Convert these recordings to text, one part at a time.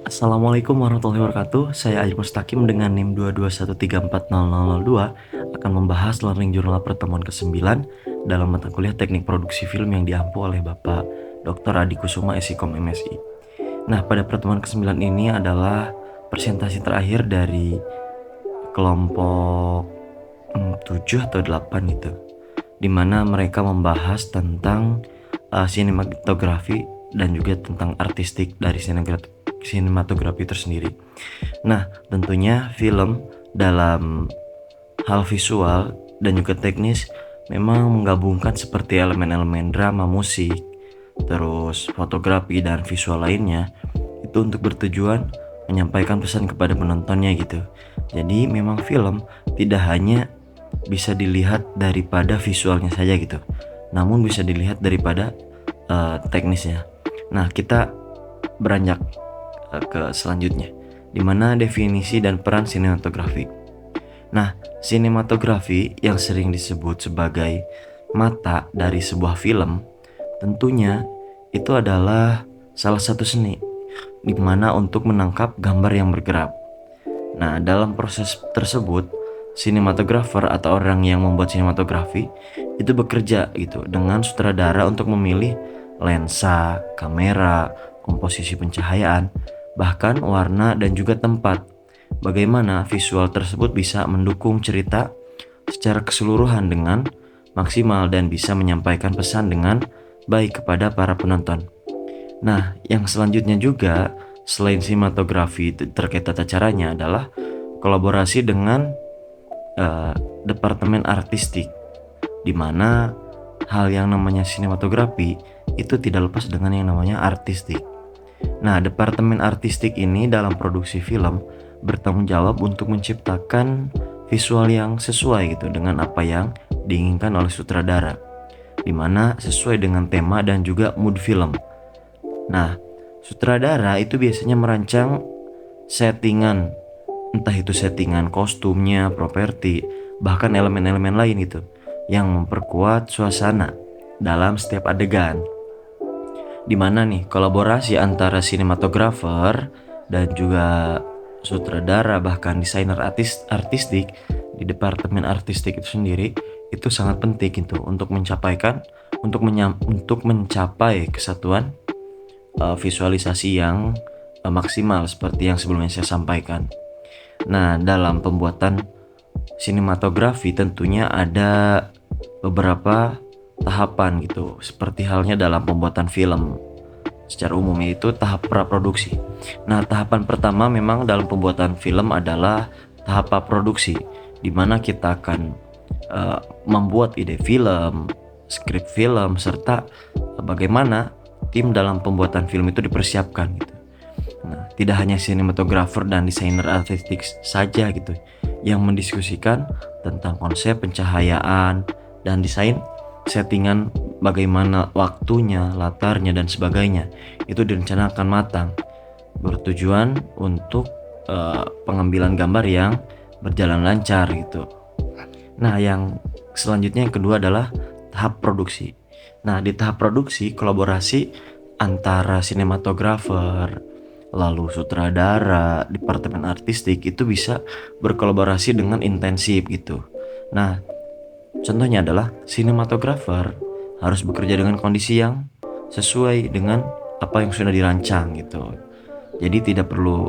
Assalamualaikum warahmatullahi wabarakatuh. Saya Aji Mustaqim dengan NIM 221340002 akan membahas Learning Journal pertemuan ke-9 dalam mata kuliah Teknik Produksi Film yang diampu oleh Bapak Dr. Adi Kusuma SIKOM MSI. Nah, pada pertemuan ke-9 ini adalah presentasi terakhir dari kelompok 7 atau 8 gitu, dimana mereka membahas tentang sinematografi dan juga tentang artistik dari sinematografi itu sendiri. Nah, tentunya film dalam hal visual dan juga teknis memang menggabungkan seperti elemen-elemen drama, musik, terus fotografi dan visual lainnya itu untuk bertujuan menyampaikan pesan kepada penontonnya gitu. Jadi memang film tidak hanya bisa dilihat daripada visualnya saja gitu, namun bisa dilihat daripada teknisnya. Nah, kita beranjak ke selanjutnya, dimana definisi dan peran sinematografi. Nah, sinematografi yang sering disebut sebagai mata dari sebuah film, tentunya itu adalah salah satu seni dimana untuk menangkap gambar yang bergerak. Nah, dalam proses tersebut, sinematografer atau orang yang membuat sinematografi itu bekerja gitu dengan sutradara untuk memilih lensa, kamera, komposisi pencahayaan, bahkan warna dan juga tempat. Bagaimana visual tersebut bisa mendukung cerita secara keseluruhan dengan maksimal dan bisa menyampaikan pesan dengan baik kepada para penonton. Nah, yang selanjutnya juga selain sinematografi terkait tata caranya adalah kolaborasi dengan departemen artistik, di mana hal yang namanya sinematografi itu tidak lepas dengan yang namanya artistik. Nah, departemen artistik ini dalam produksi film bertanggung jawab untuk menciptakan visual yang sesuai gitu dengan apa yang diinginkan oleh sutradara, di mana sesuai dengan tema dan juga mood film. Nah, sutradara itu biasanya merancang settingan, entah itu settingan kostumnya, properti, bahkan elemen-elemen lain gitu, yang memperkuat suasana dalam setiap adegan. Dimana nih kolaborasi antara sinematografer dan juga sutradara bahkan desainer artistik di departemen artistik itu sendiri itu sangat penting gitu untuk mencapai kesatuan visualisasi yang maksimal seperti yang sebelumnya saya sampaikan. Nah, dalam pembuatan sinematografi tentunya ada beberapa tahapan gitu, seperti halnya dalam pembuatan film secara umum, yaitu tahap praproduksi. Nah, tahapan pertama memang dalam pembuatan film adalah tahap praproduksi, di mana kita akan membuat ide film, skrip film, serta bagaimana tim dalam pembuatan film itu dipersiapkan gitu. Nah, tidak hanya sinematografer dan desainer artistik saja gitu yang mendiskusikan tentang konsep pencahayaan dan desain settingan, bagaimana waktunya, latarnya dan sebagainya itu direncanakan matang bertujuan untuk pengambilan gambar yang berjalan lancar gitu. Nah, yang selanjutnya yang kedua adalah tahap produksi. Nah, di tahap produksi kolaborasi antara sinematografer, lalu sutradara, departemen artistik itu bisa berkolaborasi dengan intensif gitu. Nah, contohnya adalah sinematografer harus bekerja dengan kondisi yang sesuai dengan apa yang sudah dirancang gitu. Jadi tidak perlu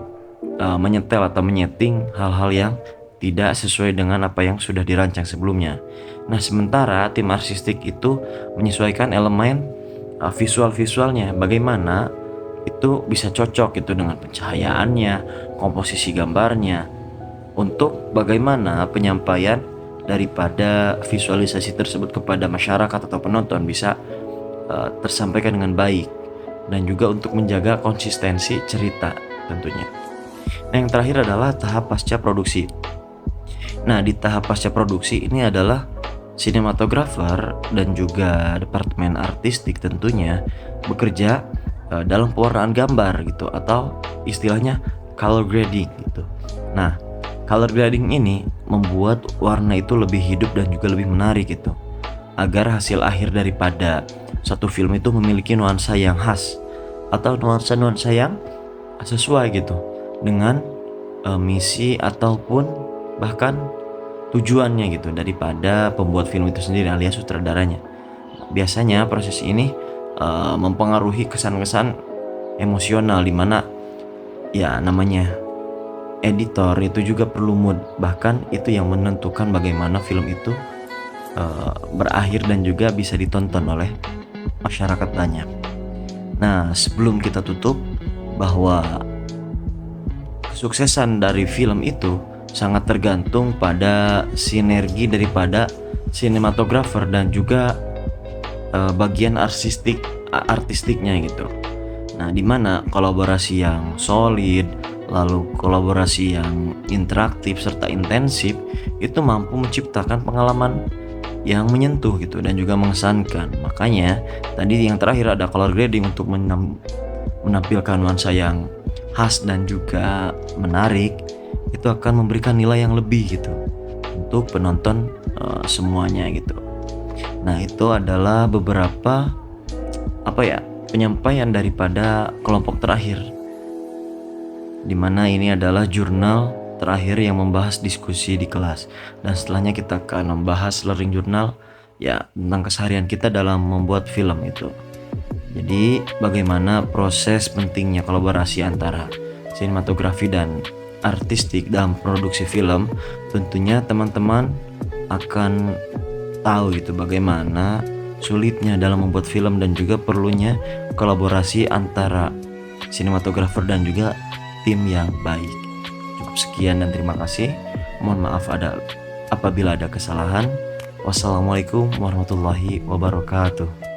menyetel atau menyeting hal-hal yang tidak sesuai dengan apa yang sudah dirancang sebelumnya. Nah, sementara tim artistik itu menyesuaikan elemen visualnya, bagaimana itu bisa cocok gitu dengan pencahayaannya, komposisi gambarnya, untuk bagaimana penyampaian daripada visualisasi tersebut kepada masyarakat atau penonton bisa tersampaikan dengan baik, dan juga untuk menjaga konsistensi cerita tentunya. Nah, yang terakhir adalah tahap pasca produksi. Nah, di tahap pasca produksi ini adalah sinematografer dan juga departemen artistik tentunya bekerja dalam pewarnaan gambar gitu, atau istilahnya color grading gitu. Nah, color grading ini membuat warna itu lebih hidup dan juga lebih menarik gitu, agar hasil akhir daripada satu film itu memiliki nuansa yang khas atau nuansa-nuansa yang sesuai gitu dengan misi ataupun bahkan tujuannya gitu daripada pembuat film itu sendiri alias sutradaranya. Biasanya proses ini mempengaruhi kesan-kesan emosional, di mana ya namanya editor itu juga perlu mood, bahkan itu yang menentukan bagaimana film itu berakhir dan juga bisa ditonton oleh masyarakat banyak. Nah, sebelum kita tutup, bahwa kesuksesan dari film itu sangat tergantung pada sinergi daripada sinematografer dan juga bagian artistiknya gitu. Nah, dimana kolaborasi yang solid, lalu kolaborasi yang interaktif serta intensif itu mampu menciptakan pengalaman yang menyentuh gitu dan juga mengesankan. Makanya tadi yang terakhir ada color grading untuk menampilkan nuansa yang khas dan juga menarik, itu akan memberikan nilai yang lebih gitu untuk penonton semuanya gitu. Nah, itu adalah beberapa penyampaian daripada kelompok terakhir, dimana ini adalah jurnal terakhir yang membahas diskusi di kelas, dan setelahnya kita akan membahas learning journal ya tentang keseharian kita dalam membuat film itu. Jadi bagaimana proses pentingnya kolaborasi antara sinematografi dan artistik dalam produksi film, tentunya teman-teman akan tahu gitu bagaimana sulitnya dalam membuat film dan juga perlunya kolaborasi antara sinematografer dan juga tim yang baik. Cukup sekian dan terima kasih. Mohon maaf apabila ada kesalahan. Wassalamualaikum warahmatullahi wabarakatuh.